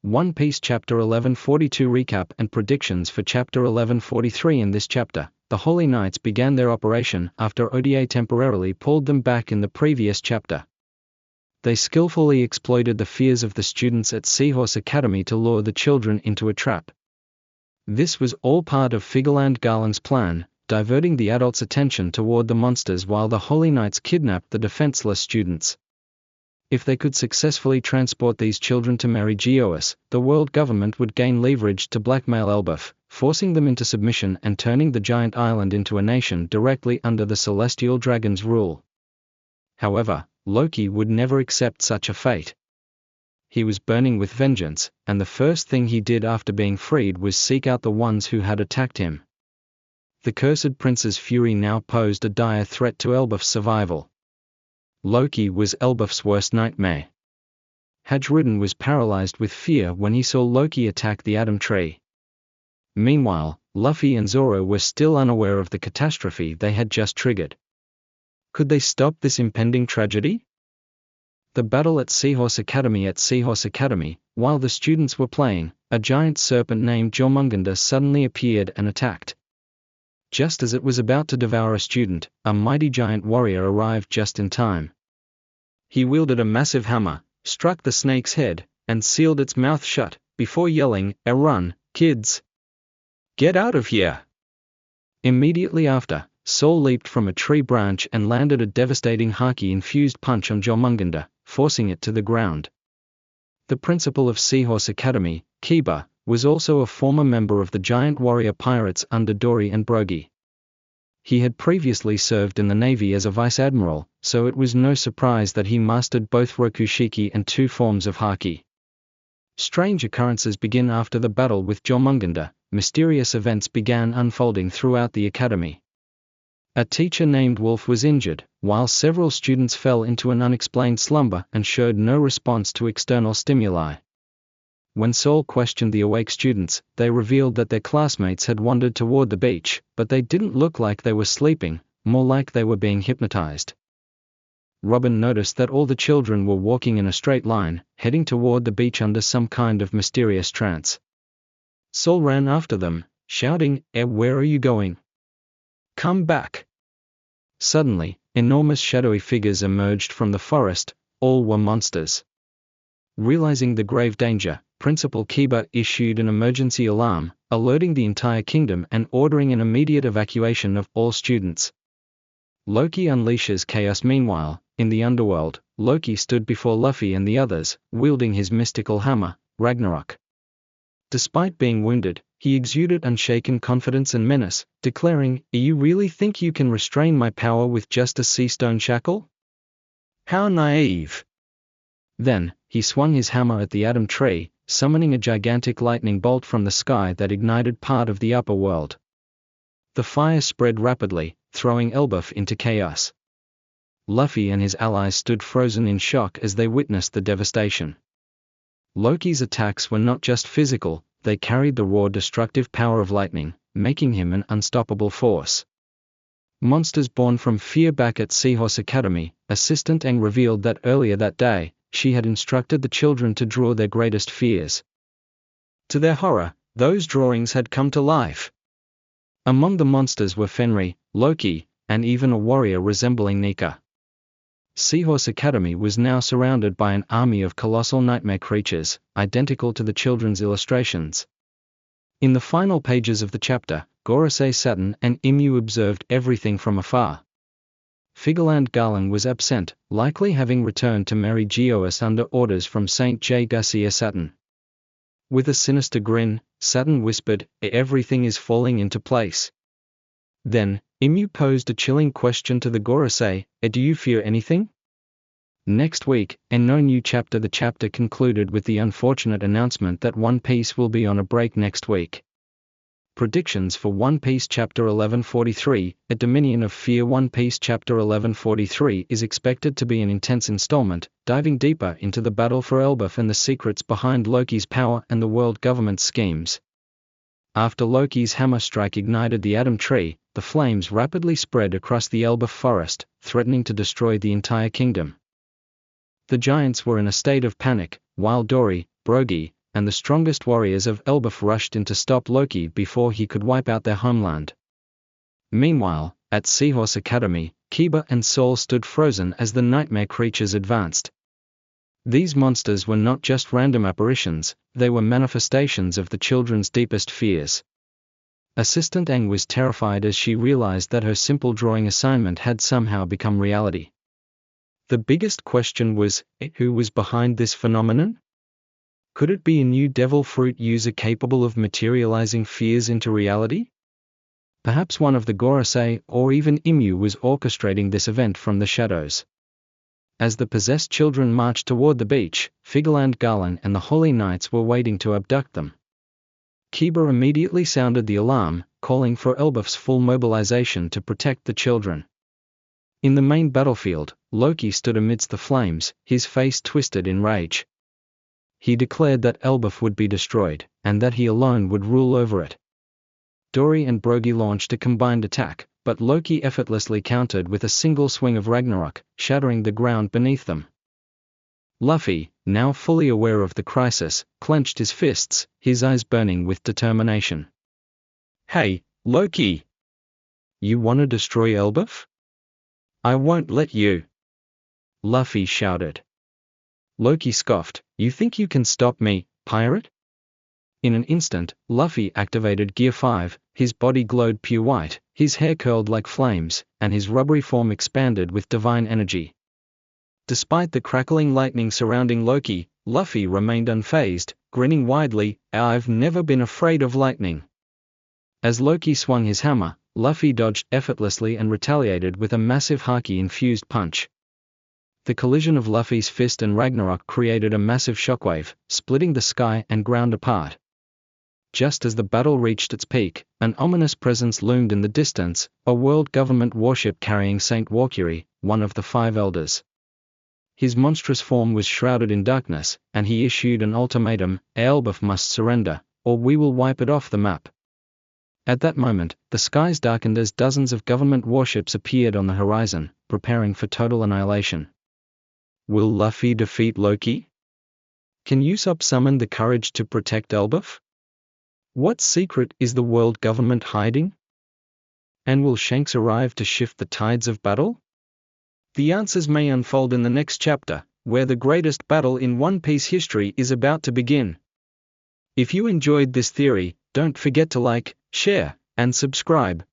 One Piece Chapter 1142 Recap and Predictions for Chapter 1143. In this chapter, the Holy Knights began their operation after Oda temporarily pulled them back in the previous chapter. They skillfully exploited the fears of the students at Seahorse Academy to lure the children into a trap. This was all part of Figureland Garland's plan, diverting the adults' attention toward the monsters while the Holy Knights kidnapped the defenseless students. If they could successfully transport these children to Mary Geois, the world government would gain leverage to blackmail Elbaf, forcing them into submission and turning the giant island into a nation directly under the celestial dragon's rule. However, Loki would never accept such a fate. He was burning with vengeance, and the first thing he did after being freed was seek out the ones who had attacked him. The cursed prince's fury now posed a dire threat to Elbaf's survival. Loki was Elbaf's worst nightmare. Hajrudin was paralyzed with fear when he saw Loki attack the Atom Tree. Meanwhile, Luffy and Zoro were still unaware of the catastrophe they had just triggered. Could they stop this impending tragedy? The battle at Seahorse Academy. At Seahorse Academy, while the students were playing, a giant serpent named Jormungandr suddenly appeared and attacked. Just as it was about to devour a student, a mighty giant warrior arrived just in time. He wielded a massive hammer, struck the snake's head, and sealed its mouth shut, before yelling, "Run, kids! Get out of here!" Immediately after, Sol leaped from a tree branch and landed a devastating haki-infused punch on Jormungandr, forcing it to the ground. The principal of Seahorse Academy, Kiba, was also a former member of the giant warrior pirates under Dory and Brogy. He had previously served in the Navy as a vice admiral, so it was no surprise that he mastered both Rokushiki and two forms of haki. Strange occurrences begin after the battle with Jormungandr. Mysterious events began unfolding throughout the academy. A teacher named Wolf was injured, while several students fell into an unexplained slumber and showed no response to external stimuli. When Sol questioned the awake students, they revealed that their classmates had wandered toward the beach, but they didn't look like they were sleeping, more like they were being hypnotized. Robin noticed that all the children were walking in a straight line, heading toward the beach under some kind of mysterious trance. Sol ran after them, shouting, Where are you going? Come back!" Suddenly, enormous shadowy figures emerged from the forest. All were monsters. Realizing the grave danger, Principal Kiba issued an emergency alarm, alerting the entire kingdom and ordering an immediate evacuation of all students. Loki unleashes chaos. Meanwhile, in the underworld, Loki stood before Luffy and the others, wielding his mystical hammer, Ragnarok. Despite being wounded, he exuded unshaken confidence and menace, declaring, "You really think you can restrain my power with just a sea stone shackle? How naive!" Then, he swung his hammer at the Atom Tree, summoning a gigantic lightning bolt from the sky that ignited part of the upper world. The fire spread rapidly, throwing Elbaf into chaos. Luffy and his allies stood frozen in shock as they witnessed the devastation. Loki's attacks were not just physical, they carried the raw destructive power of lightning, making him an unstoppable force. Monsters born from fear. Back at Seahorse Academy, Assistant Aang revealed that earlier that day, she had instructed the children to draw their greatest fears. To their horror, those drawings had come to life. Among the monsters were Fenrir, Loki, and even a warrior resembling Nika. Seahorse Academy was now surrounded by an army of colossal nightmare creatures, identical to the children's illustrations. In the final pages of the chapter, Gorosei Saturn and Imu observed everything from afar. Figureland Garland was absent, likely having returned to Mary Geois under orders from Saint J. Garcia Saturn. With a sinister grin, Saturn whispered, "Everything is falling into place." Then, Imu posed a chilling question to the Gorosei, "Do you fear anything?" Next week, in no new chapter. The chapter concluded with the unfortunate announcement that One Piece will be on a break next week. Predictions for One Piece Chapter 1143, A Dominion of Fear. One Piece Chapter 1143 is expected to be an intense installment, diving deeper into the battle for Elbaf and the secrets behind Loki's power and the world government's schemes. After Loki's hammer strike ignited the Atom Tree, the flames rapidly spread across the Elbaf forest, threatening to destroy the entire kingdom. The giants were in a state of panic, while Dory, Brogy, and the strongest warriors of Elbaf rushed in to stop Loki before he could wipe out their homeland. Meanwhile, at Seahorse Academy, Kiba and Saul stood frozen as the nightmare creatures advanced. These monsters were not just random apparitions, they were manifestations of the children's deepest fears. Assistant Aang was terrified as she realized that her simple drawing assignment had somehow become reality. The biggest question was, who was behind this phenomenon? Could it be a new devil fruit user capable of materializing fears into reality? Perhaps one of the Gorosei or even Imyu was orchestrating this event from the shadows. As the possessed children marched toward the beach, Figaland Garland and the Holy Knights were waiting to abduct them. Kiba immediately sounded the alarm, calling for Elbaf's full mobilization to protect the children. In the main battlefield, Loki stood amidst the flames, his face twisted in rage. He declared that Elbaf would be destroyed, and that he alone would rule over it. Dory and Brogy launched a combined attack, but Loki effortlessly countered with a single swing of Ragnarok, shattering the ground beneath them. Luffy, now fully aware of the crisis, clenched his fists, his eyes burning with determination. "Hey, Loki! You want to destroy Elbaf? I won't let you!" Luffy shouted. Loki scoffed, "You think you can stop me, pirate?" In an instant, Luffy activated Gear 5, his body glowed pure white, his hair curled like flames, and his rubbery form expanded with divine energy. Despite the crackling lightning surrounding Loki, Luffy remained unfazed, grinning widely, "I've never been afraid of lightning." As Loki swung his hammer, Luffy dodged effortlessly and retaliated with a massive Haki-infused punch. The collision of Luffy's fist and Ragnarok created a massive shockwave, splitting the sky and ground apart. Just as the battle reached its peak, an ominous presence loomed in the distance, a world government warship carrying Saint Walkiri, one of the Five Elders. His monstrous form was shrouded in darkness, and he issued an ultimatum: Elbaf must surrender, or we will wipe it off the map. At that moment, the skies darkened as dozens of government warships appeared on the horizon, preparing for total annihilation. Will Luffy defeat Loki? Can Usopp summon the courage to protect Elbaf? What secret is the world government hiding? And will Shanks arrive to shift the tides of battle? The answers may unfold in the next chapter, where the greatest battle in One Piece history is about to begin. If you enjoyed this theory, don't forget to like, share, and subscribe.